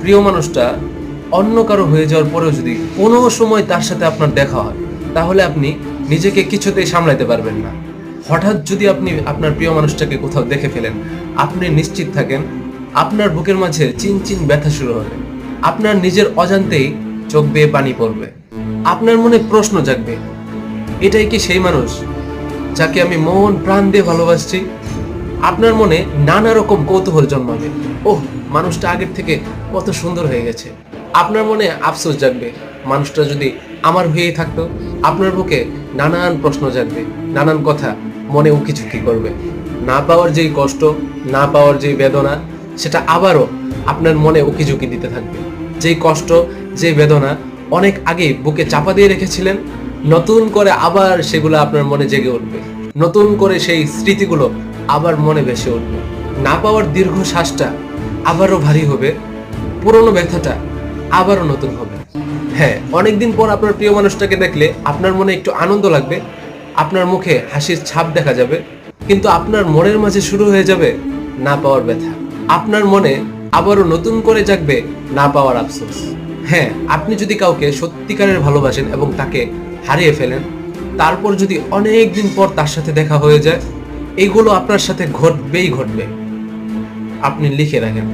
প্রিয় মানুষটা অন্য কারো হয়ে যাওয়ার পরেও যদি কোনো সময় তার সাথে আপনার দেখা হয়, তাহলে আপনি নিজেকে কিছুতেই সামলাতে পারবেন না। হঠাৎ যদি আপনি আপনার প্রিয় মানুষটাকে কোথাও দেখে ফেলেন, আপনি নিশ্চিত থাকেন আপনার বুকের মাঝে চিনচিন ব্যথা শুরু হবে। আপনার নিজের অজান্তেই চোখ বেয়ে পানি পড়বে। আপনার মনে প্রশ্ন জাগবে, এটাই কি সেই মানুষ যাকে আমি মন প্রাণ দিয়ে ভালোবাসছি? আপনার মনে নানা রকম কৌতূহল জন্মাবে। ওহ, মানুষটা আগের থেকে কত সুন্দর হয়ে গেছে। আপনার মনে আফসোস জাগবে, মানুষটা যদি আমার হয়েই থাকতো। আপনার বুকে নানান প্রশ্ন জাগবে, নানান কথা মনে উকিঝুঁকি করবে। না পাওয়ার যেই কষ্ট, না পাওয়ার যেই বেদনা, সেটা আবারও আপনার মনে উকিঝুঁকি দিতে থাকবে। যেই কষ্ট, যেই বেদনা অনেক আগে বুকে চাপা দিয়ে রেখেছিলেন, নতুন করে আবার সেগুলো আপনার মনে জেগে উঠবে। নতুন করে সেই স্মৃতিগুলো আবার মনে ভেসে উঠবে। না পাওয়ার দীর্ঘ শ্বাসটা আবারও ভারী হবে, পুরনো ব্যথাটা আবারও নতুন হবে। হ্যাঁ, অনেকদিন পর আপনার প্রিয় মানুষটাকে দেখলে আপনার মনে একটু আনন্দ লাগবে, আপনার মুখে হাসির ছাপ দেখা যাবে, কিন্তু আপনার মনের মাঝে শুরু হয়ে যাবে না পাওয়ার ব্যথা। আপনার মনে আবারও নতুন করে জাগবে না পাওয়ার আফসোস। হ্যাঁ, আপনি যদি কাউকে সত্যিকারের ভালোবাসেন এবং তাকে হারিয়ে ফেলেন, তারপর যদি অনেক দিন পর তার সাথে দেখা হয়ে যায়, এগুলো আপনার সাথে ঘটবেই ঘটবে। আপনি লিখে রাখেন।